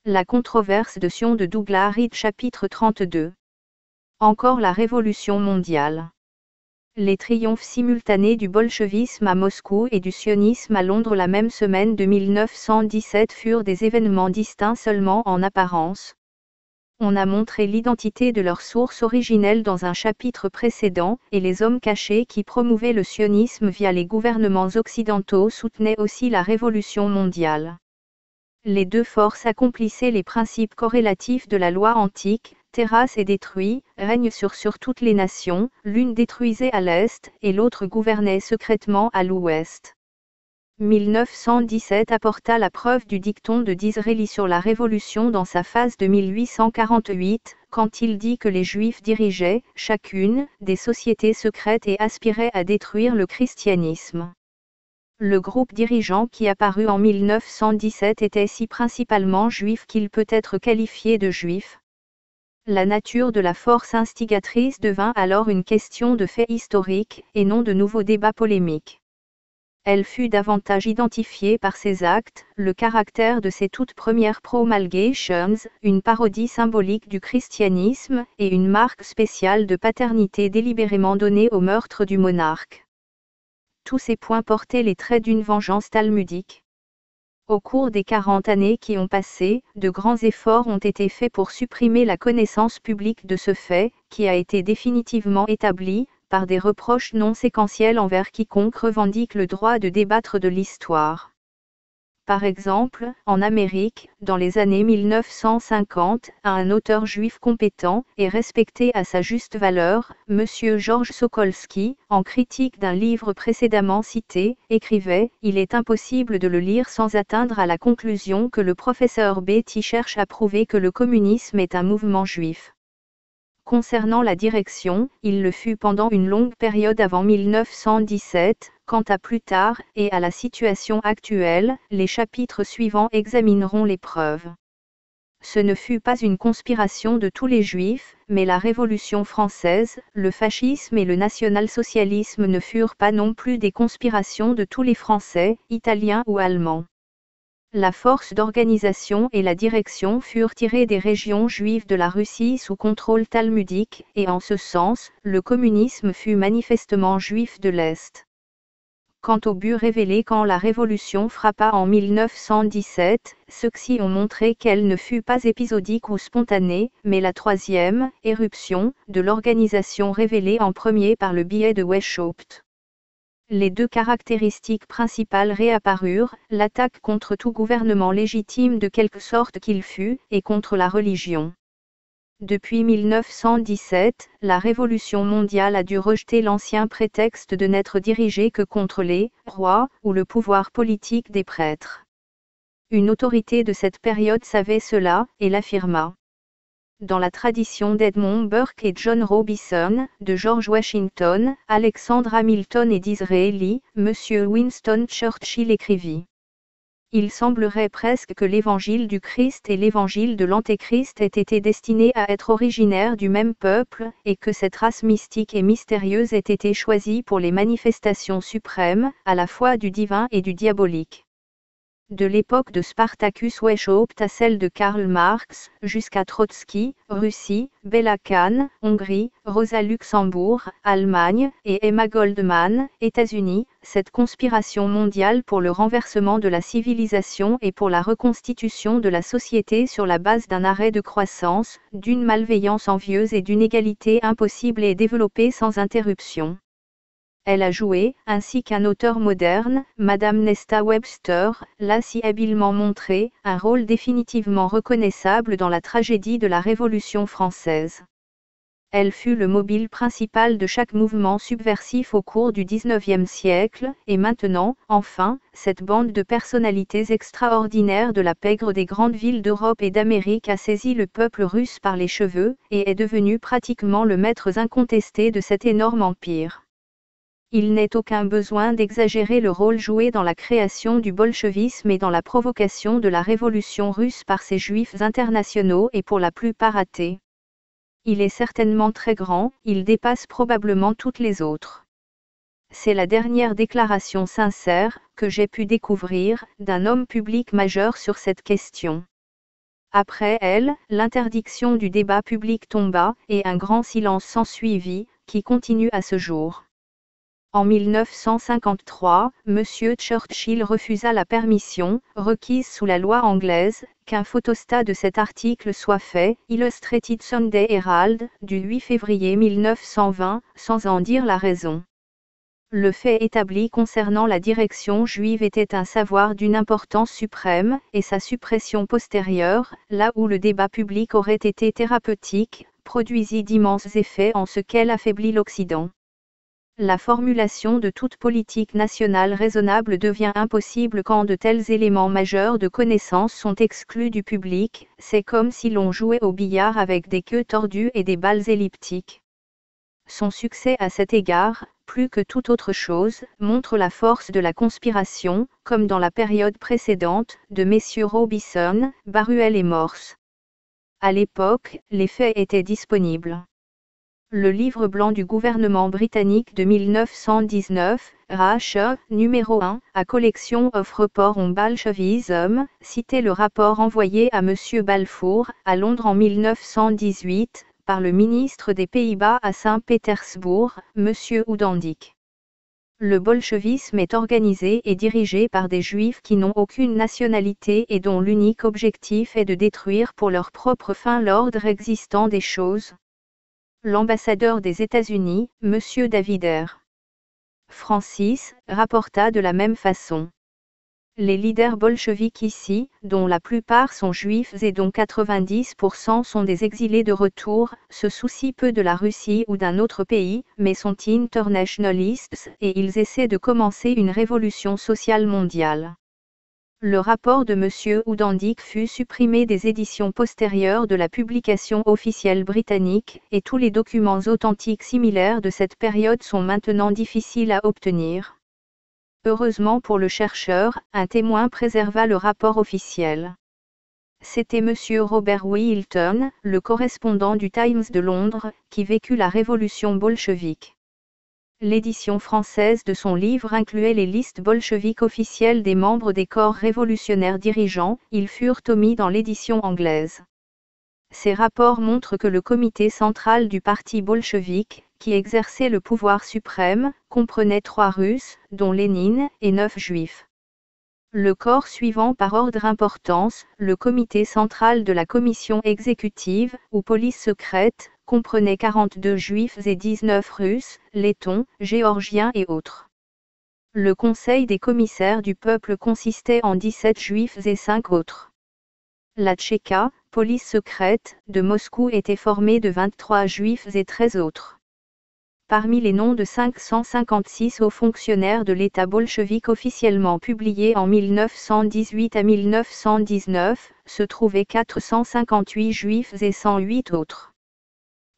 La controverse de Sion de Douglas Reed chapitre 32. Encore la Révolution mondiale. Les triomphes simultanés du bolchevisme à Moscou et du sionisme à Londres la même semaine de 1917 furent des événements distincts seulement en apparence. On a montré l'identité de leur source originelle dans un chapitre précédent, et les hommes cachés qui promouvaient le sionisme via les gouvernements occidentaux soutenaient aussi la Révolution mondiale. Les deux forces accomplissaient les principes corrélatifs de la loi antique, terrasse et détruit, règne sur toutes les nations, l'une détruisait à l'est et l'autre gouvernait secrètement à l'ouest. 1917 apporta la preuve du dicton de Disraeli sur la Révolution dans sa phase de 1848, quand il dit que les Juifs dirigeaient, chacune, des sociétés secrètes et aspiraient à détruire le christianisme. Le groupe dirigeant qui apparut en 1917 était si principalement juif qu'il peut être qualifié de juif. La nature de la force instigatrice devint alors une question de fait historique, et non de nouveaux débats polémiques. Elle fut davantage identifiée par ses actes, le caractère de ses toutes premières promulgations, une parodie symbolique du christianisme, et une marque spéciale de paternité délibérément donnée au meurtre du monarque. Tous ces points portaient les traits d'une vengeance talmudique. Au cours des 40 années qui ont passé, de grands efforts ont été faits pour supprimer la connaissance publique de ce fait, qui a été définitivement établi, par des reproches non séquentiels envers quiconque revendique le droit de débattre de l'histoire. Par exemple, en Amérique, dans les années 1950, un auteur juif compétent et respecté à sa juste valeur, M. Georges Sokolski, en critique d'un livre précédemment cité, écrivait « Il est impossible de le lire sans atteindre à la conclusion que le professeur Beatty cherche à prouver que le communisme est un mouvement juif. » Concernant la direction, il le fut pendant une longue période avant 1917, quant à plus tard, et à la situation actuelle, les chapitres suivants examineront les preuves. Ce ne fut pas une conspiration de tous les juifs, mais la Révolution française, le fascisme et le national-socialisme ne furent pas non plus des conspirations de tous les Français, Italiens ou Allemands. La force d'organisation et la direction furent tirées des régions juives de la Russie sous contrôle talmudique, et en ce sens, le communisme fut manifestement juif de l'Est. Quant au but révélé quand la Révolution frappa en 1917, ceux-ci ont montré qu'elle ne fut pas épisodique ou spontanée, mais la troisième éruption de l'organisation révélée en premier par le biais de Weishaupt. Les deux caractéristiques principales réapparurent, l'attaque contre tout gouvernement légitime de quelque sorte qu'il fût, et contre la religion. Depuis 1917, la Révolution mondiale a dû rejeter l'ancien prétexte de n'être dirigée que contre les rois, ou le pouvoir politique des prêtres. Une autorité de cette période savait cela, et l'affirma. Dans la tradition d'Edmund Burke et John Robison, de George Washington, Alexander Hamilton et Disraeli, M. Winston Churchill écrivit. Il semblerait presque que l'évangile du Christ et l'évangile de l'Antéchrist aient été destinés à être originaires du même peuple, et que cette race mystique et mystérieuse ait été choisie pour les manifestations suprêmes, à la fois du divin et du diabolique. De l'époque de Spartacus Weishaupt à celle de Karl Marx, jusqu'à Trotsky, Russie, Béla Kun, Hongrie, Rosa Luxembourg, Allemagne, et Emma Goldman, États-Unis, cette conspiration mondiale pour le renversement de la civilisation et pour la reconstitution de la société sur la base d'un arrêt de croissance, d'une malveillance envieuse et d'une égalité impossible est développée sans interruption. Elle a joué, ainsi qu'un auteur moderne, Madame Nesta Webster, l'a si habilement montré, un rôle définitivement reconnaissable dans la tragédie de la Révolution française. Elle fut le mobile principal de chaque mouvement subversif au cours du XIXe siècle, et maintenant, enfin, cette bande de personnalités extraordinaires de la pègre des grandes villes d'Europe et d'Amérique a saisi le peuple russe par les cheveux, et est devenu pratiquement le maître incontesté de cet énorme empire. Il n'est aucun besoin d'exagérer le rôle joué dans la création du bolchevisme et dans la provocation de la révolution russe par ces juifs internationaux et pour la plupart athées. Il est certainement très grand, il dépasse probablement toutes les autres. C'est la dernière déclaration sincère, que j'ai pu découvrir, d'un homme public majeur sur cette question. Après elle, l'interdiction du débat public tomba, et un grand silence s'ensuivit, qui continue à ce jour. En 1953, M. Churchill refusa la permission, requise sous la loi anglaise, qu'un photostat de cet article soit fait, Illustrated Sunday Herald, du 8 février 1920, sans en dire la raison. Le fait établi concernant la direction juive était un savoir d'une importance suprême, et sa suppression postérieure, là où le débat public aurait été thérapeutique, produisit d'immenses effets en ce qu'elle affaiblit l'Occident. La formulation de toute politique nationale raisonnable devient impossible quand de tels éléments majeurs de connaissance sont exclus du public, c'est comme si l'on jouait au billard avec des queues tordues et des balles elliptiques. Son succès à cet égard, plus que toute autre chose, montre la force de la conspiration, comme dans la période précédente, de messieurs Robison, Baruel et Morse. À l'époque, les faits étaient disponibles. Le livre blanc du gouvernement britannique de 1919, Rache, numéro 1, à collection of Report on Bolshevism, citait le rapport envoyé à M. Balfour, à Londres en 1918, par le ministre des Pays-Bas à Saint-Pétersbourg, M. Oudandik. Le bolchevisme est organisé et dirigé par des juifs qui n'ont aucune nationalité et dont l'unique objectif est de détruire pour leur propre fin l'ordre existant des choses. L'ambassadeur des États-Unis, M. David R. Francis, rapporta de la même façon. Les leaders bolcheviques ici, dont la plupart sont juifs et dont 90% sont des exilés de retour, se soucient peu de la Russie ou d'un autre pays, mais sont internationalistes et ils essaient de commencer une révolution sociale mondiale. Le rapport de M. Oudandik fut supprimé des éditions postérieures de la publication officielle britannique, et tous les documents authentiques similaires de cette période sont maintenant difficiles à obtenir. Heureusement pour le chercheur, un témoin préserva le rapport officiel. C'était M. Robert Wilton, le correspondant du Times de Londres, qui vécut la révolution bolchevique. L'édition française de son livre incluait les listes bolcheviques officielles des membres des corps révolutionnaires dirigeants, ils furent omis dans l'édition anglaise. Ces rapports montrent que le comité central du parti bolchevique, qui exerçait le pouvoir suprême, comprenait 3 Russes, dont Lénine, et 9 Juifs. Le corps suivant par ordre d'importance, le comité central de la commission exécutive, ou police secrète, comprenait 42 Juifs et 19 Russes, Lettons, Géorgiens et autres. Le conseil des commissaires du peuple consistait en 17 Juifs et 5 autres. La Tchéka, police secrète, de Moscou était formée de 23 Juifs et 13 autres. Parmi les noms de 556 hauts fonctionnaires de l'État bolchevique officiellement publiés en 1918 à 1919, se trouvaient 458 Juifs et 108 autres.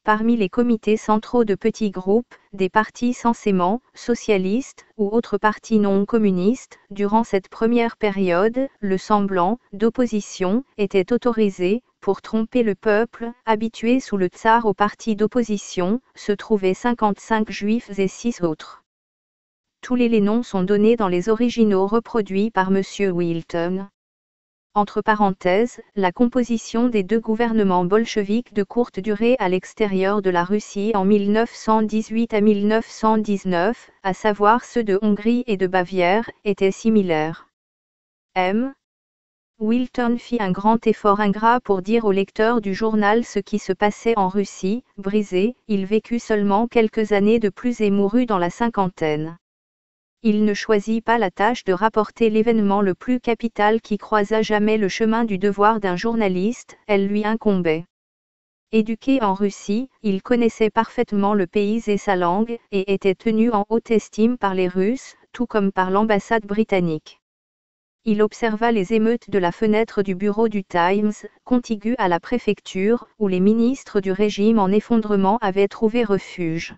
Parmi les comités centraux de petits groupes, des partis censément, socialistes, ou autres partis non communistes, durant cette première période, le semblant d'opposition était autorisé, pour tromper le peuple, habitué sous le tsar aux partis d'opposition, se trouvaient 55 juifs et 6 autres. Tous les noms sont donnés dans les originaux reproduits par M. Wilton. Entre parenthèses, la composition des 2 gouvernements bolcheviques de courte durée à l'extérieur de la Russie en 1918 à 1919, à savoir ceux de Hongrie et de Bavière, était similaire. M. Wilton fit un grand effort ingrat pour dire aux lecteurs du journal ce qui se passait en Russie, brisé, il vécut seulement quelques années de plus et mourut dans la cinquantaine. Il ne choisit pas la tâche de rapporter l'événement le plus capital qui croisa jamais le chemin du devoir d'un journaliste, elle lui incombait. Éduqué en Russie, il connaissait parfaitement le pays et sa langue, et était tenu en haute estime par les Russes, tout comme par l'ambassade britannique. Il observa les émeutes de la fenêtre du bureau du Times, contigu à la préfecture, où les ministres du régime en effondrement avaient trouvé refuge.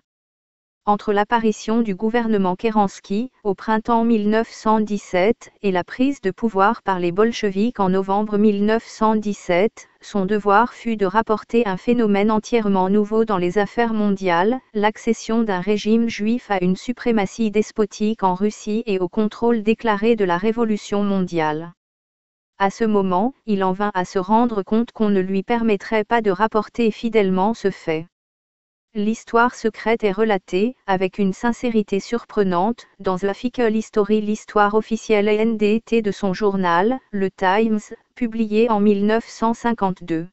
Entre l'apparition du gouvernement Kerensky, au printemps 1917, et la prise de pouvoir par les bolcheviks en novembre 1917, son devoir fut de rapporter un phénomène entièrement nouveau dans les affaires mondiales, l'accession d'un régime juif à une suprématie despotique en Russie et au contrôle déclaré de la révolution mondiale. À ce moment, il en vint à se rendre compte qu'on ne lui permettrait pas de rapporter fidèlement ce fait. L'histoire secrète est relatée, avec une sincérité surprenante, dans The Official History, l'histoire officielle NDT de son journal, le Times, publié en 1952.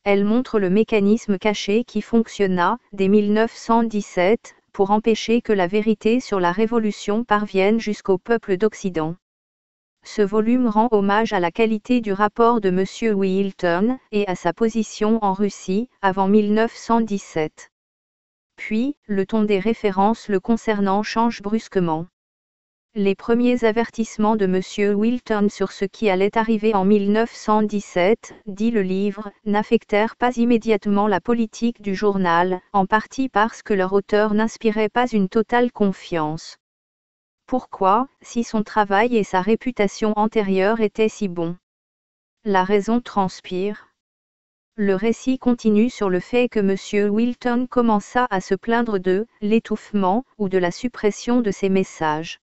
Elle montre le mécanisme caché qui fonctionna, dès 1917, pour empêcher que la vérité sur la Révolution parvienne jusqu'au peuple d'Occident. Ce volume rend hommage à la qualité du rapport de M. Wilton, et à sa position en Russie, avant 1917. Puis, le ton des références le concernant change brusquement. Les premiers avertissements de M. Wilton sur ce qui allait arriver en 1917, dit le livre, n'affectèrent pas immédiatement la politique du journal, en partie parce que leur auteur n'inspirait pas une totale confiance. Pourquoi, si son travail et sa réputation antérieure étaient si bons? La raison transpire. Le récit continue sur le fait que M. Wilton commença à se plaindre de l'étouffement ou de la suppression de ses messages.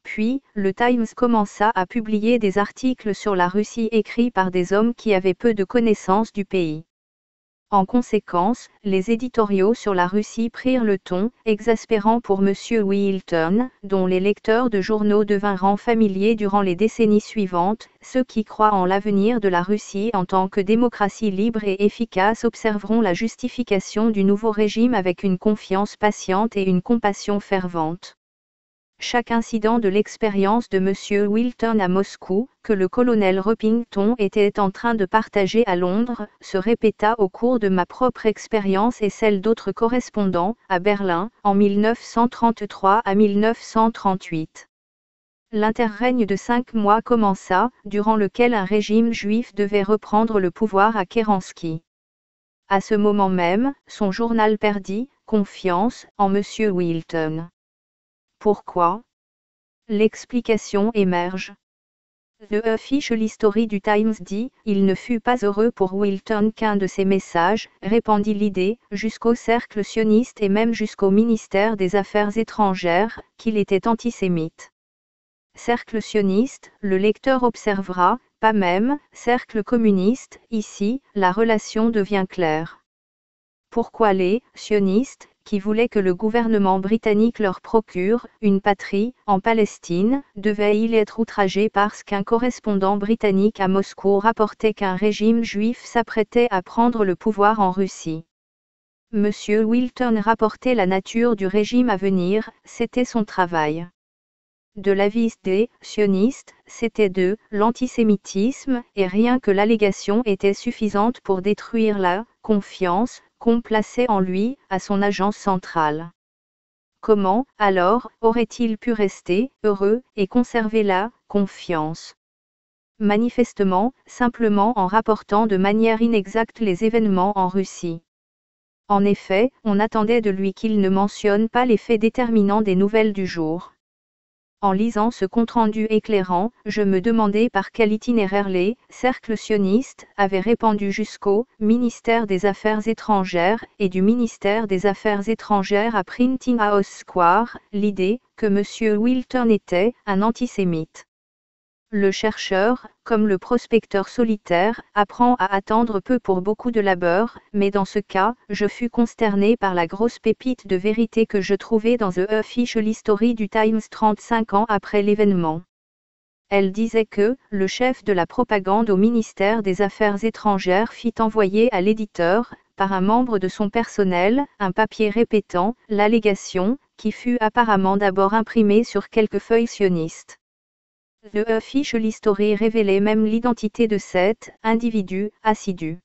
Puis, le Times commença à publier des articles sur la Russie écrits par des hommes qui avaient peu de connaissances du pays. En conséquence, les éditoriaux sur la Russie prirent le ton, exaspérant pour M. Wilton, dont les lecteurs de journaux devinrent familiers durant les décennies suivantes. Ceux qui croient en l'avenir de la Russie en tant que démocratie libre et efficace observeront la justification du nouveau régime avec une confiance patiente et une compassion fervente. Chaque incident de l'expérience de M. Wilton à Moscou, que le colonel Ruppington était en train de partager à Londres, se répéta au cours de ma propre expérience et celle d'autres correspondants, à Berlin, en 1933 à 1938. L'interrègne de 5 mois commença, durant lequel un régime juif devait reprendre le pouvoir à Kéransky. À ce moment même, son journal perdit confiance en M. Wilton. Pourquoi? L'explication émerge. The Official History du Times dit, il ne fut pas heureux pour Wilton qu'un de ses messages, répandit l'idée, jusqu'au cercle sioniste et même jusqu'au ministère des Affaires étrangères, qu'il était antisémite. Cercle sioniste, le lecteur observera, pas même, cercle communiste, ici, la relation devient claire. Pourquoi les sionistes, qui voulaient que le gouvernement britannique leur procure une patrie en Palestine, devaient-ils être outragés parce qu'un correspondant britannique à Moscou rapportait qu'un régime juif s'apprêtait à prendre le pouvoir en Russie? M. Wilton rapportait la nature du régime à venir, c'était son travail. De l'avis des sionistes, c'était de l'antisémitisme, et rien que l'allégation était suffisante pour détruire la confiance qu'on plaçait en lui, à son agence centrale. Comment, alors, aurait-il pu rester heureux et conserver la confiance? Manifestement, simplement en rapportant de manière inexacte les événements en Russie. En effet, on attendait de lui qu'il ne mentionne pas les faits déterminants des nouvelles du jour. En lisant ce compte-rendu éclairant, je me demandais par quel itinéraire les cercles sionistes avaient répandu jusqu'au ministère des Affaires étrangères et du ministère des Affaires étrangères à Printing House Square, l'idée que M. Wilton était un antisémite. Le chercheur, comme le prospecteur solitaire, apprend à attendre peu pour beaucoup de labeur, mais dans ce cas, je fus consterné par la grosse pépite de vérité que je trouvais dans The Official History du Times 35 ans après l'événement. Elle disait que, le chef de la propagande au ministère des Affaires étrangères fit envoyer à l'éditeur, par un membre de son personnel, un papier répétant l'allégation, qui fut apparemment d'abord imprimé sur quelques feuilles sionistes. The Official History révélait même l'identité de cet individu assidu.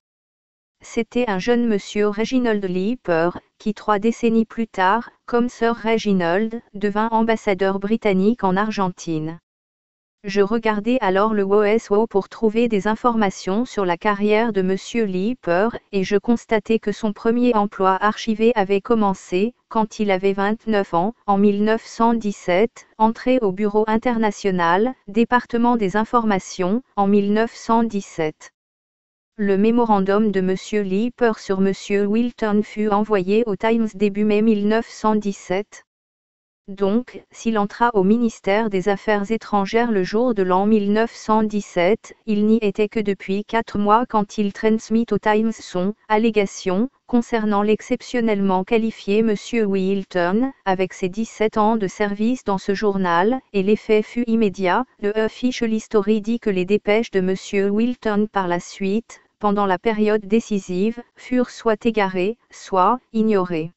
C'était un jeune monsieur Reginald Leeper, qui 3 décennies plus tard, comme Sir Reginald, devint ambassadeur britannique en Argentine. Je regardais alors le WSO pour trouver des informations sur la carrière de M. Leeper, et je constatais que son premier emploi archivé avait commencé, quand il avait 29 ans, en 1917, entré au Bureau international, département des informations, en 1917. Le mémorandum de M. Leeper sur M. Wilton fut envoyé au Times début mai 1917. Donc, s'il entra au ministère des Affaires étrangères le jour de l'an 1917, il n'y était que depuis 4 mois quand il transmit au Times son allégation concernant l'exceptionnellement qualifié M. Wilton, avec ses 17 ans de service dans ce journal, et l'effet fut immédiat. Le Official History dit que les dépêches de M. Wilton par la suite, pendant la période décisive, furent soit égarées, soit ignorées.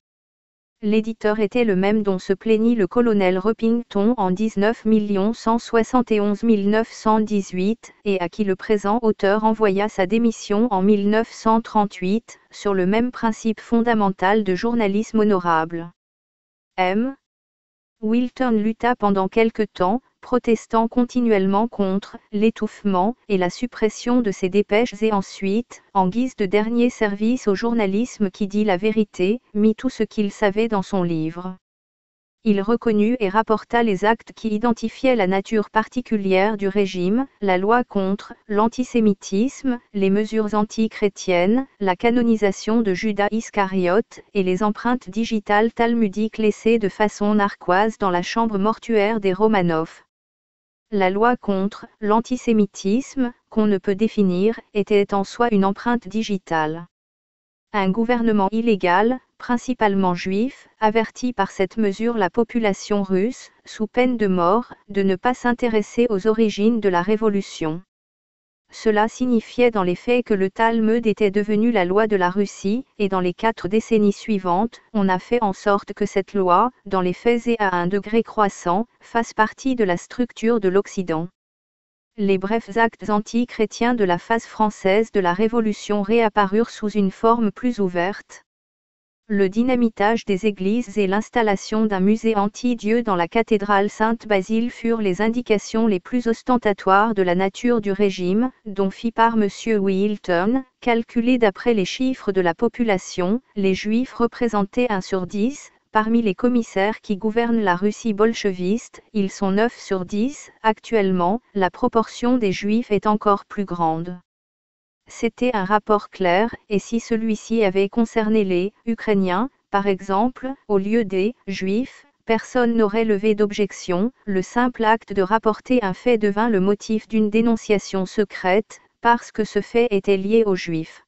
L'éditeur était le même dont se plaignit le colonel Repington en 19 171 918, et à qui le présent auteur envoya sa démission en 1938, sur le même principe fondamental de journalisme honorable. M. Wilton lutta pendant quelque temps, protestant continuellement contre l'étouffement et la suppression de ses dépêches et ensuite, en guise de dernier service au journalisme qui dit la vérité, mit tout ce qu'il savait dans son livre. Il reconnut et rapporta les actes qui identifiaient la nature particulière du régime, la loi contre l'antisémitisme, les mesures anti-chrétiennes, la canonisation de Judas Iscariote, et les empreintes digitales talmudiques laissées de façon narquoise dans la chambre mortuaire des Romanov. La loi contre l'antisémitisme, qu'on ne peut définir, était en soi une empreinte digitale. Un gouvernement illégal, principalement juif, avertit par cette mesure la population russe, sous peine de mort, de ne pas s'intéresser aux origines de la révolution. Cela signifiait dans les faits que le Talmud était devenu la loi de la Russie, et dans les 4 décennies suivantes, on a fait en sorte que cette loi, dans les faits et à un degré croissant, fasse partie de la structure de l'Occident. Les brefs actes anti-chrétiens de la phase française de la Révolution réapparurent sous une forme plus ouverte. Le dynamitage des églises et l'installation d'un musée anti-Dieu dans la cathédrale Sainte-Basile furent les indications les plus ostentatoires de la nature du régime, dont fit part M. Wilton. Calculé d'après les chiffres de la population, les Juifs représentaient 1 sur 10. Parmi les commissaires qui gouvernent la Russie bolcheviste, ils sont 9 sur 10. Actuellement, la proportion des Juifs est encore plus grande. C'était un rapport clair, et si celui-ci avait concerné les Ukrainiens, par exemple, au lieu des Juifs, personne n'aurait levé d'objection. Le simple acte de rapporter un fait devint le motif d'une dénonciation secrète, parce que ce fait était lié aux Juifs.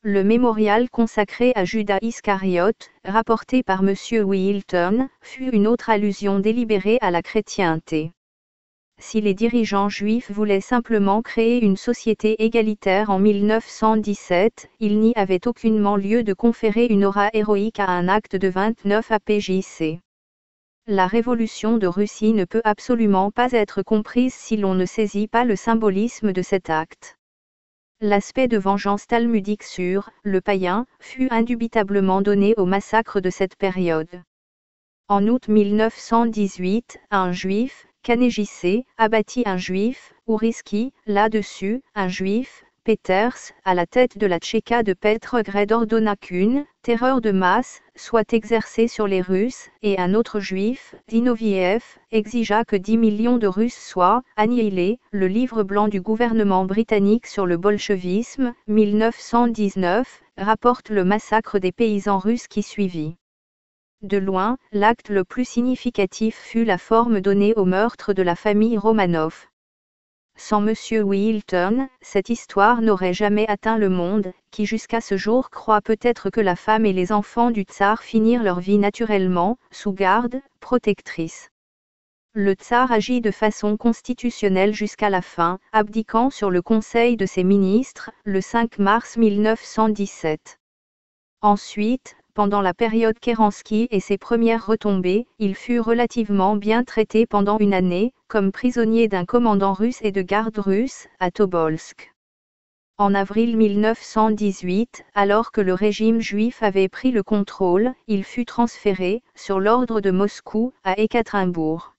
Le mémorial consacré à Judas Iscariote, rapporté par M. Wilton, fut une autre allusion délibérée à la chrétienté. Si les dirigeants juifs voulaient simplement créer une société égalitaire en 1917, il n'y avait aucunement lieu de conférer une aura héroïque à un acte de 29 APJC. La révolution de Russie ne peut absolument pas être comprise si l'on ne saisit pas le symbolisme de cet acte. L'aspect de vengeance talmudique sur le païen fut indubitablement donné au massacre de cette période. En août 1918, un juif, Kanejissé, abattit un juif, Ouriski, là-dessus, un juif, Peters, à la tête de la Tchéka de Petrograd ordonna qu'une terreur de masse soit exercée sur les Russes, et un autre juif, Zinoviev, exigea que 10 millions de Russes soient annihilés. Le livre blanc du gouvernement britannique sur le bolchevisme, 1919, rapporte le massacre des paysans russes qui suivit. De loin, l'acte le plus significatif fut la forme donnée au meurtre de la famille Romanov. Sans M. Wilton, cette histoire n'aurait jamais atteint le monde, qui jusqu'à ce jour croit peut-être que la femme et les enfants du tsar finirent leur vie naturellement, sous garde protectrice. Le tsar agit de façon constitutionnelle jusqu'à la fin, abdiquant sur le conseil de ses ministres, le 5 mars 1917. Ensuite, pendant la période Kerensky et ses premières retombées, il fut relativement bien traité pendant une année, comme prisonnier d'un commandant russe et de garde russe, à Tobolsk. En avril 1918, alors que le régime juif avait pris le contrôle, il fut transféré, sur l'ordre de Moscou, à Ekaterinbourg.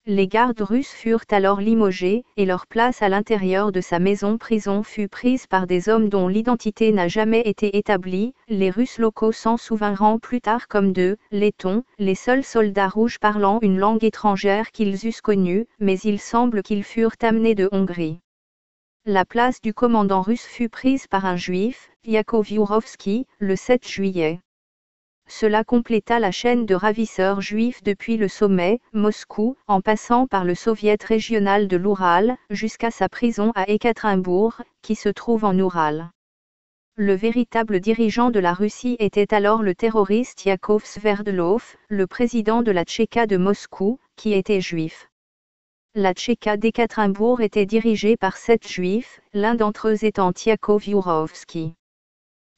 Les gardes russes furent alors limogés, et leur place à l'intérieur de sa maison-prison fut prise par des hommes dont l'identité n'a jamais été établie. Les Russes locaux s'en souvinrent plus tard comme de Lettons, les seuls soldats rouges parlant une langue étrangère qu'ils eussent connue, mais il semble qu'ils furent amenés de Hongrie. La place du commandant russe fut prise par un juif, Yakov Yurovsky, le 7 juillet. Cela compléta la chaîne de ravisseurs juifs depuis le sommet, Moscou, en passant par le soviet régional de l'Oural, jusqu'à sa prison à Ekaterinbourg, qui se trouve en Oural. Le véritable dirigeant de la Russie était alors le terroriste Yakov Sverdlov, le président de la Tchéka de Moscou, qui était juif. La Tchéka d'Ekaterinbourg était dirigée par 7 juifs, l'un d'entre eux étant Yakov Yurovsky.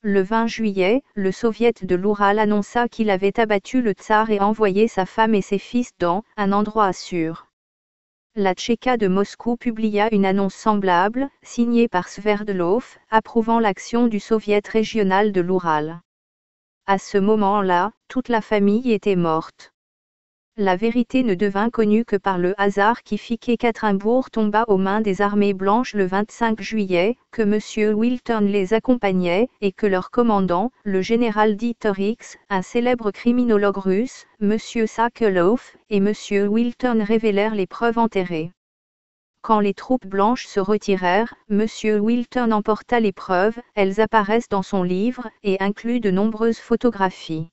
Le 20 juillet, le soviet de l'Oural annonça qu'il avait abattu le tsar et envoyé sa femme et ses fils dans un endroit sûr. La Tchéka de Moscou publia une annonce semblable, signée par Sverdlov, approuvant l'action du soviet régional de l'Oural. À ce moment-là, toute la famille était morte. La vérité ne devint connue que par le hasard qui fit qu'Ekaterinbourg tomba aux mains des armées blanches le 25 juillet, que M. Wilton les accompagnait, et que leur commandant, le général Dieterich, un célèbre criminologue russe, M. Sokolov, et M. Wilton révélèrent les preuves enterrées. Quand les troupes blanches se retirèrent, M. Wilton emporta les preuves, elles apparaissent dans son livre, et incluent de nombreuses photographies.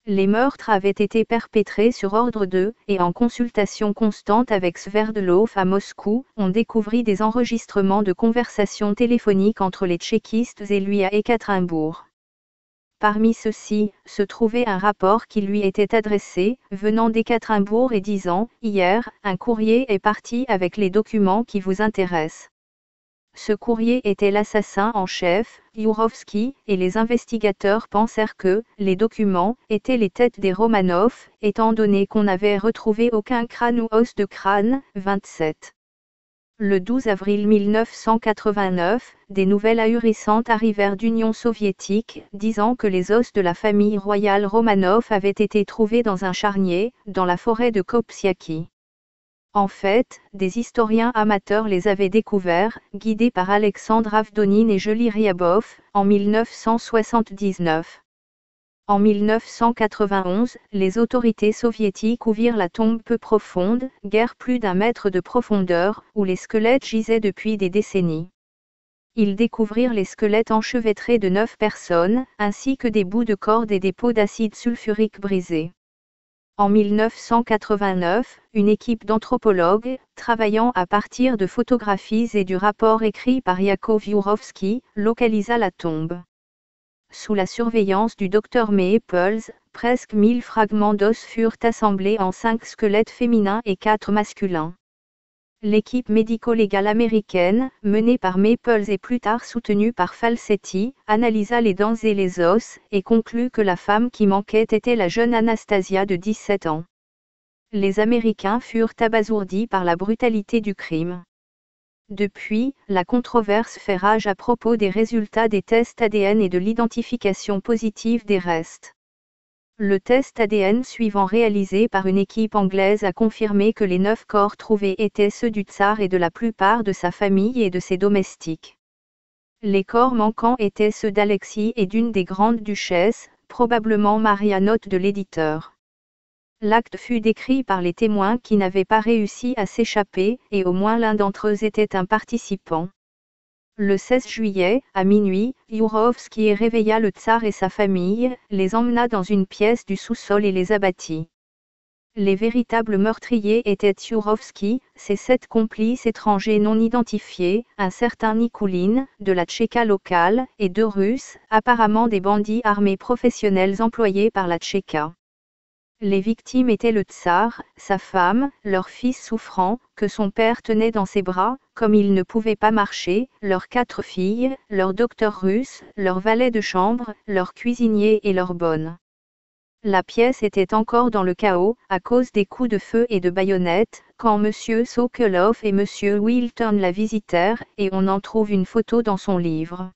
Les meurtres avaient été perpétrés sur ordre d'eux, et en consultation constante avec Sverdlov à Moscou, on découvrit des enregistrements de conversations téléphoniques entre les tchéquistes et lui à Ekaterinbourg. Parmi ceux-ci, se trouvait un rapport qui lui était adressé, venant d'Ekaterinbourg et disant « Hier, un courrier est parti avec les documents qui vous intéressent ». Ce courrier était l'assassin en chef, Yurovsky, et les investigateurs pensèrent que les documents étaient les têtes des Romanov, étant donné qu'on n'avait retrouvé aucun crâne ou os de crâne. 27. Le 12 avril 1989, des nouvelles ahurissantes arrivèrent d'Union soviétique, disant que les os de la famille royale Romanov avaient été trouvés dans un charnier, dans la forêt de Kopsiaki. En fait, des historiens amateurs les avaient découverts, guidés par Alexandre Avdonin et Joly Ryabov, en 1979. En 1991, les autorités soviétiques ouvrirent la tombe peu profonde, guère plus d'1 mètre de profondeur, où les squelettes gisaient depuis des décennies. Ils découvrirent les squelettes enchevêtrés de 9 personnes, ainsi que des bouts de corde et des pots d'acide sulfurique brisés. En 1989, une équipe d'anthropologues, travaillant à partir de photographies et du rapport écrit par Yakov Yurovsky, localisa la tombe. Sous la surveillance du Dr Maples, presque 1000 fragments d'os furent assemblés en 5 squelettes féminins et 4 masculins. L'équipe médico-légale américaine, menée par Maples et plus tard soutenue par Falsetti, analysa les dents et les os, et conclut que la femme qui manquait était la jeune Anastasia de 17 ans. Les Américains furent abasourdis par la brutalité du crime. Depuis, la controverse fait rage à propos des résultats des tests ADN et de l'identification positive des restes. Le test ADN suivant réalisé par une équipe anglaise a confirmé que les 9 corps trouvés étaient ceux du tsar et de la plupart de sa famille et de ses domestiques. Les corps manquants étaient ceux d'Alexis et d'une des grandes duchesses, probablement Maria, note de l'éditeur. L'acte fut décrit par les témoins qui n'avaient pas réussi à s'échapper, et au moins l'un d'entre eux était un participant. Le 16 juillet, à minuit, Yurovsky réveilla le tsar et sa famille, les emmena dans une pièce du sous-sol et les abattit. Les véritables meurtriers étaient Yurovsky, ses 7 complices étrangers non identifiés, un certain Nikulin, de la Tchéka locale, et 2 Russes, apparemment des bandits armés professionnels employés par la Tchéka. Les victimes étaient le tsar, sa femme, leur fils souffrant, que son père tenait dans ses bras, comme il ne pouvait pas marcher, leurs 4 filles, leur docteur russe, leur valet de chambre, leur cuisinier et leur bonne. La pièce était encore dans le chaos, à cause des coups de feu et de baïonnettes, quand M. Sokolov et M. Wilton la visitèrent, et on en trouve une photo dans son livre.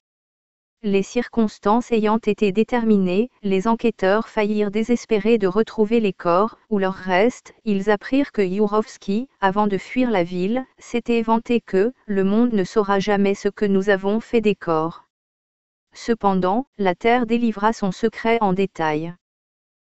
Les circonstances ayant été déterminées, les enquêteurs faillirent désespérés de retrouver les corps, ou leurs restes. Ils apprirent que Yurovsky, avant de fuir la ville, s'était vanté que « le monde ne saura jamais ce que nous avons fait des corps ». Cependant, la Terre délivra son secret en détail.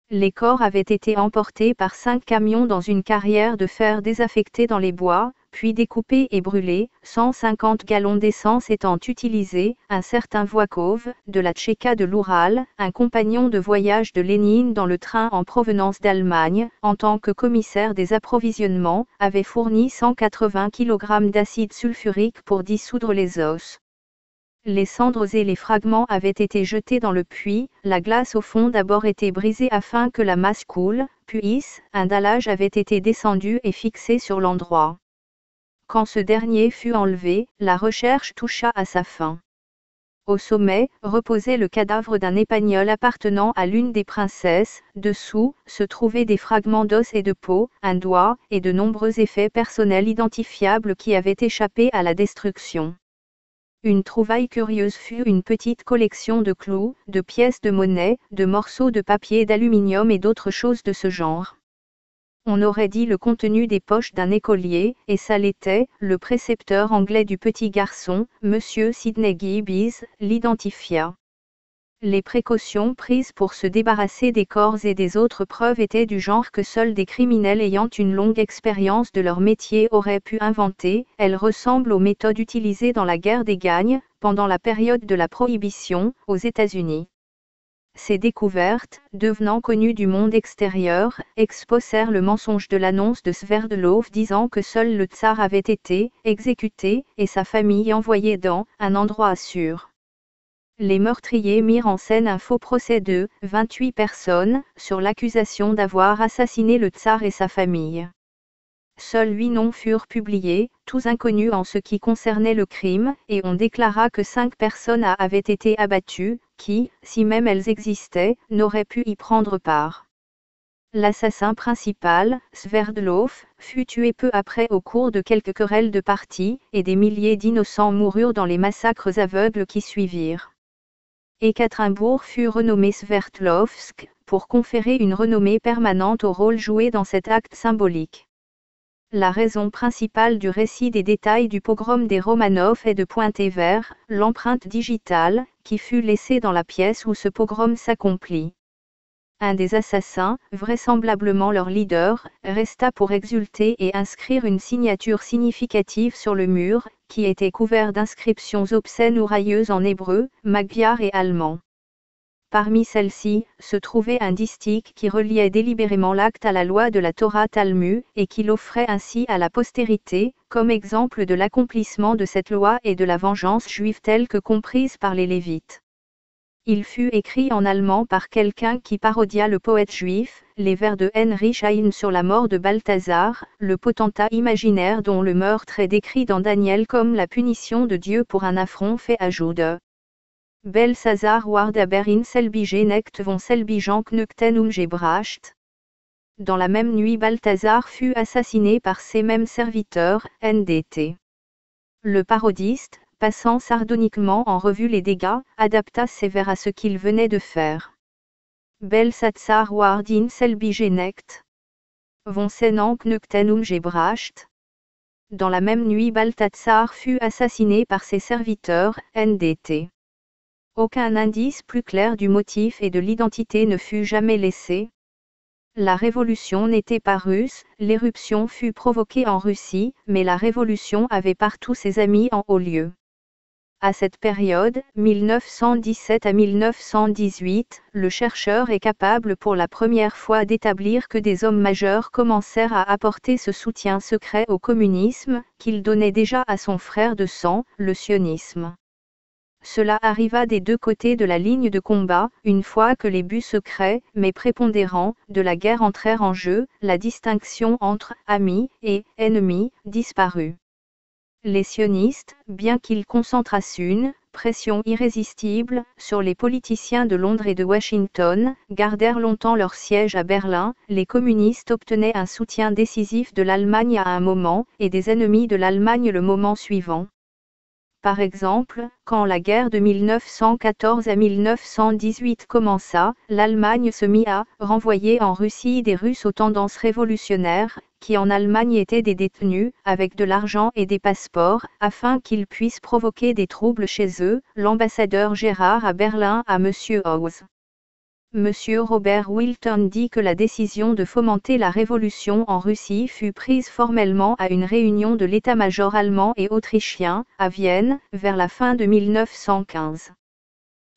Les corps avaient été emportés par 5 camions dans une carrière de fer désaffectée dans les bois, puis découpés et brûlés, 150 gallons d'essence étant utilisés. Un certain Voikov, de la Tchéka de l'Oural, un compagnon de voyage de Lénine dans le train en provenance d'Allemagne, en tant que commissaire des approvisionnements, avait fourni 180 kg d'acide sulfurique pour dissoudre les os. Les cendres et les fragments avaient été jetés dans le puits, la glace au fond d'abord été brisée afin que la masse coule, puis un dallage avait été descendu et fixé sur l'endroit. Quand ce dernier fut enlevé, la recherche toucha à sa fin. Au sommet, reposait le cadavre d'un épagnol appartenant à l'une des princesses, dessous, se trouvaient des fragments d'os et de peau, un doigt, et de nombreux effets personnels identifiables qui avaient échappé à la destruction. Une trouvaille curieuse fut une petite collection de clous, de pièces de monnaie, de morceaux de papier d'aluminium et d'autres choses de ce genre. On aurait dit le contenu des poches d'un écolier, et ça l'était. Le précepteur anglais du petit garçon, Monsieur Sidney Gibbs, l'identifia. Les précautions prises pour se débarrasser des corps et des autres preuves étaient du genre que seuls des criminels ayant une longue expérience de leur métier auraient pu inventer. Elles ressemblent aux méthodes utilisées dans la guerre des Gagnes, pendant la période de la Prohibition, aux États-Unis. Ces découvertes, devenant connues du monde extérieur, exposèrent le mensonge de l'annonce de Sverdlov disant que seul le tsar avait été exécuté, et sa famille envoyée dans un endroit sûr. Les meurtriers mirent en scène un faux procès de 28 personnes, sur l'accusation d'avoir assassiné le tsar et sa famille. Seuls 8 noms furent publiés, tous inconnus en ce qui concernait le crime, et on déclara que 5 personnes avaient été abattues, qui, si même elles existaient, n'auraient pu y prendre part. L'assassin principal, Sverdlov, fut tué peu après au cours de quelques querelles de parti, et des milliers d'innocents moururent dans les massacres aveugles qui suivirent. Ekaterinbourg fut renommé Sverdlovsk, pour conférer une renommée permanente au rôle joué dans cet acte symbolique. La raison principale du récit des détails du pogrom des Romanov est de pointer vers l'empreinte digitale, qui fut laissée dans la pièce où ce pogrom s'accomplit. Un des assassins, vraisemblablement leur leader, resta pour exulter et inscrire une signature significative sur le mur, qui était couvert d'inscriptions obscènes ou railleuses en hébreu, magyar et allemand. Parmi celles-ci, se trouvait un distique qui reliait délibérément l'acte à la loi de la Torah Talmud, et qui l'offrait ainsi à la postérité, comme exemple de l'accomplissement de cette loi et de la vengeance juive telle que comprise par les Lévites. Il fut écrit en allemand par quelqu'un qui parodia le poète juif, les vers de Heinrich Heine sur la mort de Balthazar, le potentat imaginaire dont le meurtre est décrit dans Daniel comme la punition de Dieu pour un affront fait à Jude. Belsazar ward aber in selbige Nacht von selbigen Knöchten umgebracht. Dans la même nuit Balthazar fut assassiné par ses mêmes serviteurs, NDT. Le parodiste, passant sardoniquement en revue les dégâts, adapta ses vers à ce qu'il venait de faire. Belsazar ward in selbige Nacht von selbigen Knöchten umgebracht. Dans la même nuit Balthazar fut assassiné par ses serviteurs, NDT. Aucun indice plus clair du motif et de l'identité ne fut jamais laissé. La révolution n'était pas russe, l'éruption fut provoquée en Russie, mais la révolution avait partout ses amis en haut lieu. À cette période, 1917 à 1918, le chercheur est capable pour la première fois d'établir que des hommes majeurs commencèrent à apporter ce soutien secret au communisme, qu'il donnait déjà à son frère de sang, le sionisme. Cela arriva des deux côtés de la ligne de combat, une fois que les buts secrets, mais prépondérants, de la guerre entrèrent en jeu, la distinction entre « amis » et « ennemis » disparut. Les sionistes, bien qu'ils concentrassent une pression irrésistible sur les politiciens de Londres et de Washington, gardèrent longtemps leur siège à Berlin. Les communistes obtenaient un soutien décisif de l'Allemagne à un moment, et des ennemis de l'Allemagne le moment suivant. Par exemple, quand la guerre de 1914 à 1918 commença, l'Allemagne se mit à renvoyer en Russie des Russes aux tendances révolutionnaires, qui en Allemagne étaient des détenus, avec de l'argent et des passeports, afin qu'ils puissent provoquer des troubles chez eux. L'ambassadeur Gérard à Berlin à M. Hauss. M. Robert Wilton dit que la décision de fomenter la révolution en Russie fut prise formellement à une réunion de l'état-major allemand et autrichien, à Vienne, vers la fin de 1915.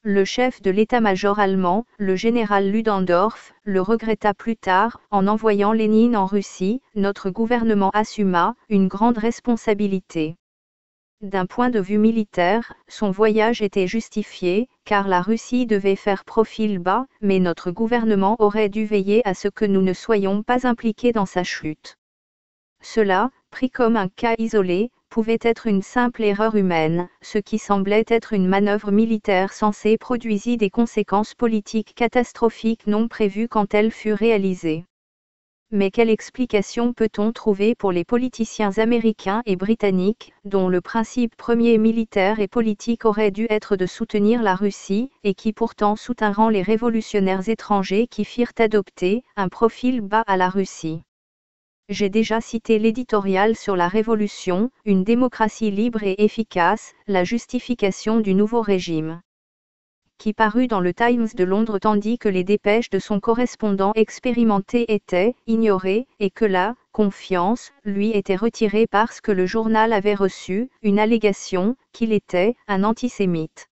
Le chef de l'état-major allemand, le général Ludendorff, le regretta plus tard, en envoyant Lénine en Russie, notre gouvernement assuma une grande responsabilité. D'un point de vue militaire, son voyage était justifié, car la Russie devait faire profil bas, mais notre gouvernement aurait dû veiller à ce que nous ne soyons pas impliqués dans sa chute. Cela, pris comme un cas isolé, pouvait être une simple erreur humaine, ce qui semblait être une manœuvre militaire censée produire des conséquences politiques catastrophiques non prévues quand elle fut réalisée. Mais quelle explication peut-on trouver pour les politiciens américains et britanniques, dont le principe premier militaire et politique aurait dû être de soutenir la Russie, et qui pourtant soutinrent les révolutionnaires étrangers qui firent adopter un profil bas à la Russie? J'ai déjà cité l'éditorial sur la Révolution, une démocratie libre et efficace, la justification du nouveau régime, qui parut dans le Times de Londres tandis que les dépêches de son correspondant expérimenté étaient ignorées, et que la confiance lui était retirée parce que le journal avait reçu une allégation qu'il était un antisémite.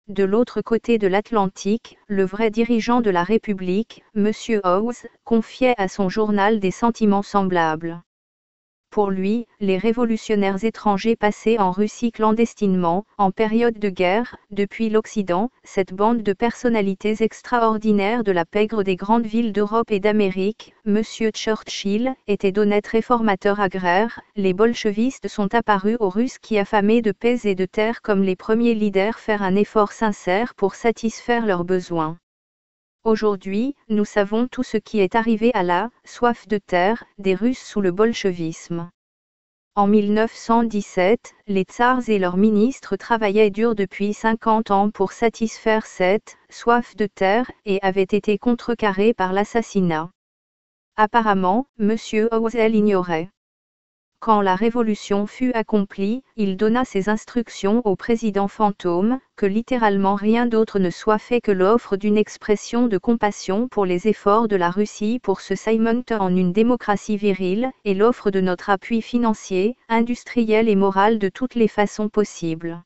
De l'autre côté de l'Atlantique, le vrai dirigeant de la République, M. Howes, confiait à son journal des sentiments semblables. Pour lui, les révolutionnaires étrangers passaient en Russie clandestinement, en période de guerre, depuis l'Occident, cette bande de personnalités extraordinaires de la pègre des grandes villes d'Europe et d'Amérique, M. Churchill, était d'honnêtes réformateurs agraires, les bolchevistes sont apparus aux Russes qui affamés de paix et de terre comme les premiers leaders faire un effort sincère pour satisfaire leurs besoins. Aujourd'hui, nous savons tout ce qui est arrivé à la soif de terre des Russes sous le bolchevisme. En 1917, les tsars et leurs ministres travaillaient dur depuis 50 ans pour satisfaire cette soif de terre et avaient été contrecarrés par l'assassinat. Apparemment, M. Howes l'ignorait. Quand la révolution fut accomplie, il donna ses instructions au président fantôme, que littéralement rien d'autre ne soit fait que l'offre d'une expression de compassion pour les efforts de la Russie pour se cimenter en une démocratie virile, et l'offre de notre appui financier, industriel et moral de toutes les façons possibles.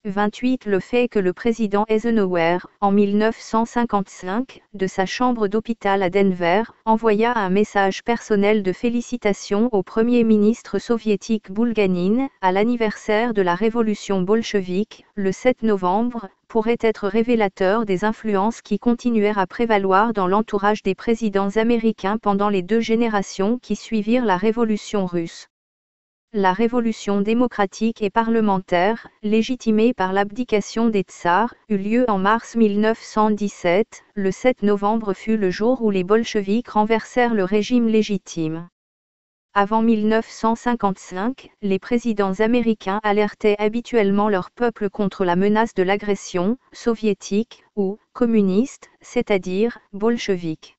28 Le fait que le président Eisenhower, en 1955, de sa chambre d'hôpital à Denver, envoya un message personnel de félicitations au premier ministre soviétique Bulganin, à l'anniversaire de la révolution bolchevique, le 7 novembre, pourrait être révélateur des influences qui continuèrent à prévaloir dans l'entourage des présidents américains pendant les 2 générations qui suivirent la révolution russe. La révolution démocratique et parlementaire, légitimée par l'abdication des tsars, eut lieu en mars 1917, le 7 novembre fut le jour où les bolcheviks renversèrent le régime légitime. Avant 1955, les présidents américains alertaient habituellement leur peuple contre la menace de l'agression soviétique ou communiste, c'est-à-dire bolchevique.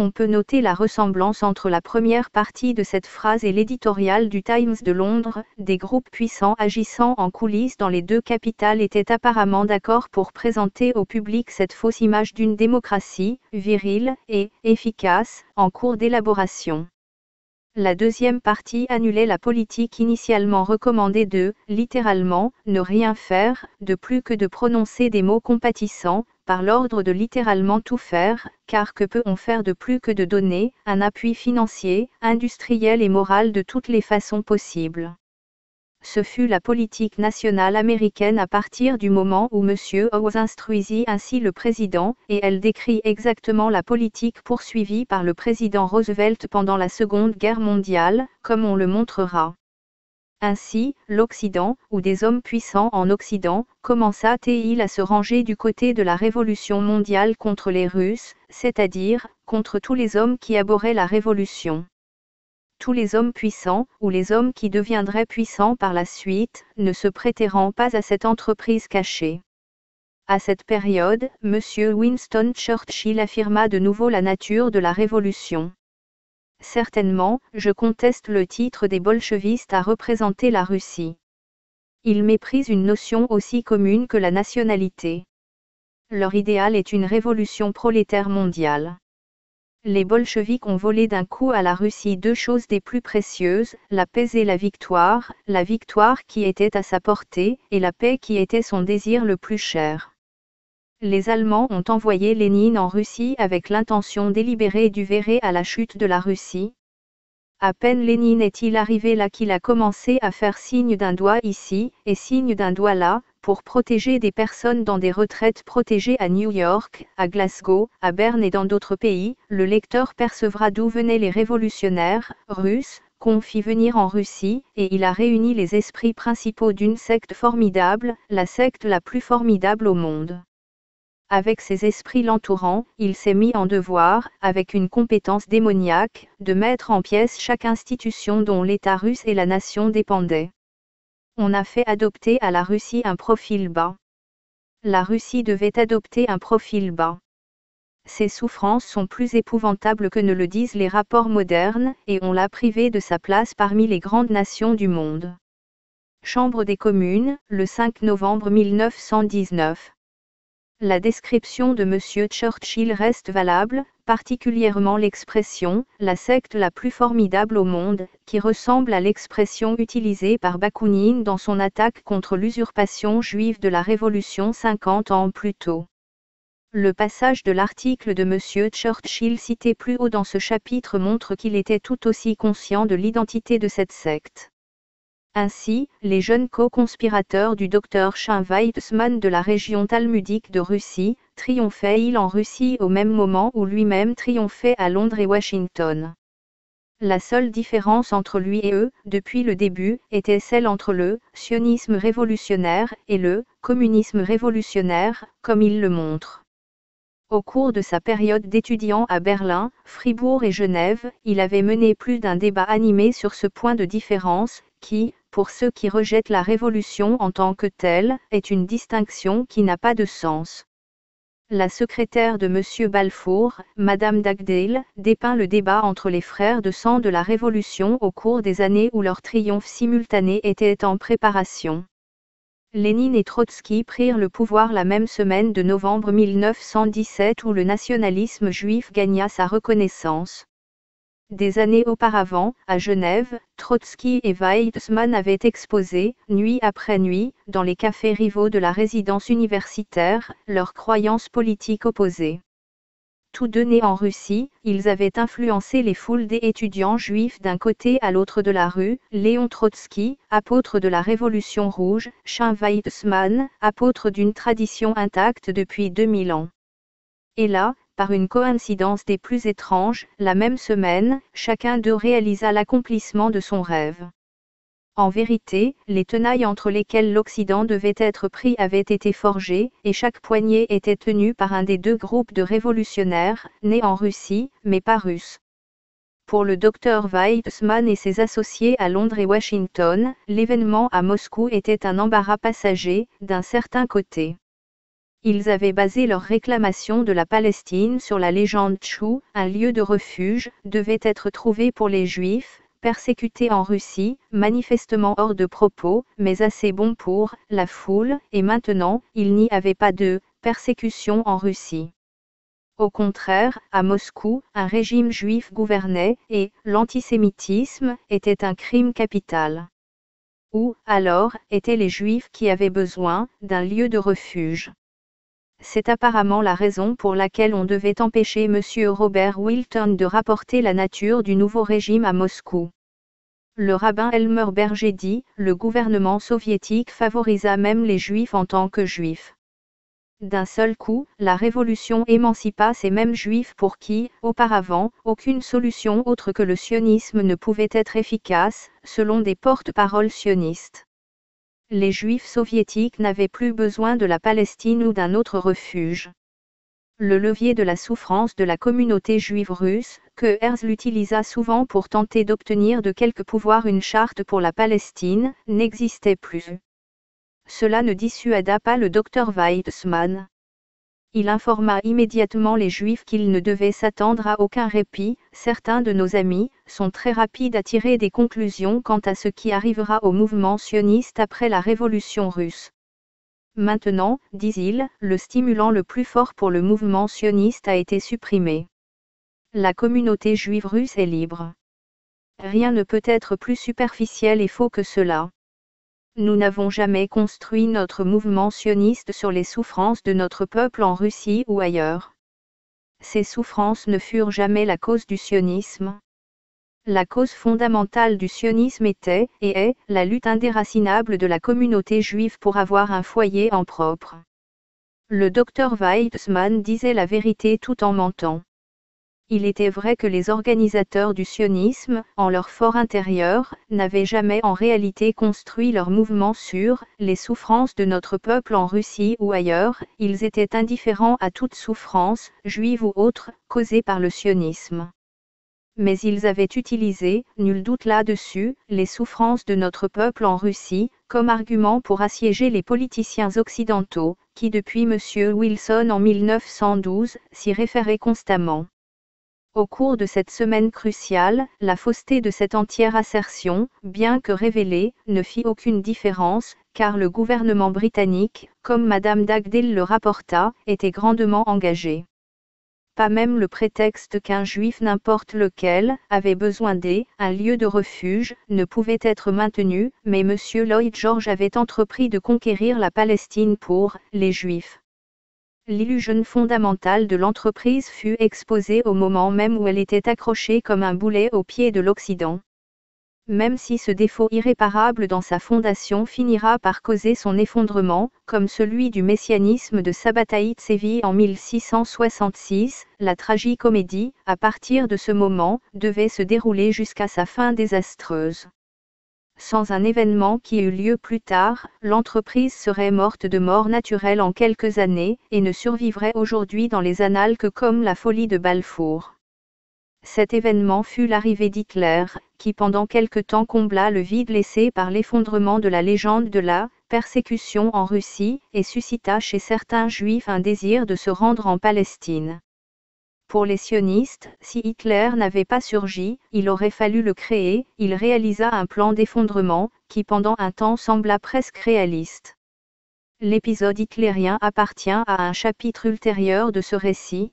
On peut noter la ressemblance entre la première partie de cette phrase et l'éditorial du Times de Londres. Des groupes puissants agissant en coulisses dans les 2 capitales étaient apparemment d'accord pour présenter au public cette fausse image d'une démocratie virile et efficace, en cours d'élaboration. La deuxième partie annulait la politique initialement recommandée de, littéralement, ne rien faire, de plus que de prononcer des mots compatissants, par l'ordre de littéralement tout faire, car que peut-on faire de plus que de donner un appui financier, industriel et moral de toutes les façons possibles. Ce fut la politique nationale américaine à partir du moment où M. Howes instruisit ainsi le président, et elle décrit exactement la politique poursuivie par le président Roosevelt pendant la Seconde Guerre mondiale, comme on le montrera.Ainsi, l'Occident, ou des hommes puissants en Occident, commença-t-il à se ranger du côté de la révolution mondiale contre les Russes, c'est-à-dire, contre tous les hommes qui abhorraient la révolution. Tous les hommes puissants, ou les hommes qui deviendraient puissants par la suite, ne se prêteront pas à cette entreprise cachée. À cette période, M. Winston Churchill affirma de nouveau la nature de la révolution. Certainement, je conteste le titre des bolchevistes à représenter la Russie. Ils méprisent une notion aussi commune que la nationalité. Leur idéal est une révolution prolétaire mondiale. Les bolcheviks ont volé d'un coup à la Russie deux choses des plus précieuses, la paix et la victoire qui était à sa portée, et la paix qui était son désir le plus cher. Les Allemands ont envoyé Lénine en Russie avec l'intention délibérée du verrer à la chute de la Russie. À peine Lénine est-il arrivé là qu'il a commencé à faire signe d'un doigt ici, et signe d'un doigt là, pour protéger des personnes dans des retraites protégées à New York, à Glasgow, à Berne et dans d'autres pays. Le lecteur percevra d'où venaient les révolutionnaires russes, qu'on fit venir en Russie, et il a réuni les esprits principaux d'une secte formidable, la secte la plus formidable au monde. Avec ses esprits l'entourant, il s'est mis en devoir, avec une compétence démoniaque, de mettre en pièces chaque institution dont l'État russe et la nation dépendaient. On a fait adopter à la Russie un profil bas. La Russie devait adopter un profil bas. Ses souffrances sont plus épouvantables que ne le disent les rapports modernes, et on l'a privé de sa place parmi les grandes nations du monde. Chambre des communes, le 5 novembre 1919. La description de M. Churchill reste valable, particulièrement l'expression « la secte la plus formidable au monde », qui ressemble à l'expression utilisée par Bakounine dans son attaque contre l'usurpation juive de la Révolution 50 ans plus tôt. Le passage de l'article de M. Churchill cité plus haut dans ce chapitre montre qu'il était tout aussi conscient de l'identité de cette secte. Ainsi, les jeunes co-conspirateurs du docteur Chaim Weizmann de la région talmudique de Russie, triomphaient-ils en Russie au même moment où lui-même triomphait à Londres et Washington. La seule différence entre lui et eux, depuis le début, était celle entre le sionisme révolutionnaire et le communisme révolutionnaire, comme il le montre. Au cours de sa période d'étudiant à Berlin, Fribourg et Genève, il avait mené plus d'un débat animé sur ce point de différence, qui, pour ceux qui rejettent la révolution en tant que telle, est une distinction qui n'a pas de sens. La secrétaire de M. Balfour, Madame Dagdale, dépeint le débat entre les frères de sang de la Révolution au cours des années où leur triomphe simultané était en préparation. Lénine et Trotsky prirent le pouvoir la même semaine de novembre 1917 où le nationalisme juif gagna sa reconnaissance. Des années auparavant, à Genève, Trotsky et Weizmann avaient exposé, nuit après nuit, dans les cafés rivaux de la résidence universitaire, leurs croyances politiques opposées. Tous deux nés en Russie, ils avaient influencé les foules des étudiants juifs d'un côté à l'autre de la rue, Léon Trotsky, apôtre de la Révolution rouge, Chaim Weizmann, apôtre d'une tradition intacte depuis 2000 ans. Et là, par une coïncidence des plus étranges, la même semaine, chacun d'eux réalisa l'accomplissement de son rêve. En vérité, les tenailles entre lesquelles l'Occident devait être pris avaient été forgées, et chaque poignée était tenue par un des deux groupes de révolutionnaires, nés en Russie, mais pas russes. Pour le docteur Weizmann et ses associés à Londres et Washington, l'événement à Moscou était un embarras passager, d'un certain côté. Ils avaient basé leur réclamation de la Palestine sur la légende Tchou, un lieu de refuge, devait être trouvé pour les Juifs, persécutés en Russie, manifestement hors de propos, mais assez bons pour la foule, et maintenant, il n'y avait pas de persécution en Russie. Au contraire, à Moscou, un régime juif gouvernait, et l'antisémitisme était un crime capital. Où, alors, étaient les Juifs qui avaient besoin d'un lieu de refuge? C'est apparemment la raison pour laquelle on devait empêcher M. Robert Wilton de rapporter la nature du nouveau régime à Moscou. Le rabbin Elmer Berger dit, le gouvernement soviétique favorisa même les Juifs en tant que Juifs. D'un seul coup, la révolution émancipa ces mêmes Juifs pour qui, auparavant, aucune solution autre que le sionisme ne pouvait être efficace, selon des porte-paroles sionistes. Les Juifs soviétiques n'avaient plus besoin de la Palestine ou d'un autre refuge. Le levier de la souffrance de la communauté juive russe, que Herzl utilisa souvent pour tenter d'obtenir de quelque pouvoir une charte pour la Palestine, n'existait plus. Cela ne dissuada pas le docteur Weizmann. Il informa immédiatement les Juifs qu'ils ne devaient s'attendre à aucun répit. Certains de nos amis sont très rapides à tirer des conclusions quant à ce qui arrivera au mouvement sioniste après la révolution russe. Maintenant, dit-il, le stimulant le plus fort pour le mouvement sioniste a été supprimé. La communauté juive russe est libre. Rien ne peut être plus superficiel et faux que cela. Nous n'avons jamais construit notre mouvement sioniste sur les souffrances de notre peuple en Russie ou ailleurs. Ces souffrances ne furent jamais la cause du sionisme. La cause fondamentale du sionisme était, et est, la lutte indéracinable de la communauté juive pour avoir un foyer en propre. Le docteur Weizmann disait la vérité tout en mentant. Il était vrai que les organisateurs du sionisme, en leur fort intérieur, n'avaient jamais en réalité construit leur mouvement sur les souffrances de notre peuple en Russie ou ailleurs, ils étaient indifférents à toute souffrance, juive ou autre, causée par le sionisme. Mais ils avaient utilisé, nul doute là-dessus, les souffrances de notre peuple en Russie, comme argument pour assiéger les politiciens occidentaux, qui depuis M. Wilson en 1912, s'y référaient constamment. Au cours de cette semaine cruciale, la fausseté de cette entière assertion, bien que révélée, ne fit aucune différence, car le gouvernement britannique, comme Madame Dagdale le rapporta, était grandement engagé. Pas même le prétexte qu'un juif n'importe lequel, avait besoin un lieu de refuge, ne pouvait être maintenu, mais M. Lloyd George avait entrepris de conquérir la Palestine pour les juifs. L'illusion fondamentale de l'entreprise fut exposée au moment même où elle était accrochée comme un boulet au pied de l'Occident. Même si ce défaut irréparable dans sa fondation finira par causer son effondrement, comme celui du messianisme de Sabbatai Tzvi en 1666, la tragicomédie, à partir de ce moment, devait se dérouler jusqu'à sa fin désastreuse. Sans un événement qui eut lieu plus tard, l'entreprise serait morte de mort naturelle en quelques années, et ne survivrait aujourd'hui dans les annales que comme la folie de Balfour. Cet événement fut l'arrivée d'Hitler, qui pendant quelque temps combla le vide laissé par l'effondrement de la légende de la persécution en Russie, et suscita chez certains juifs un désir de se rendre en Palestine. Pour les sionistes, si Hitler n'avait pas surgi, il aurait fallu le créer, il réalisa un plan d'effondrement, qui pendant un temps sembla presque réaliste. L'épisode hitlérien appartient à un chapitre ultérieur de ce récit,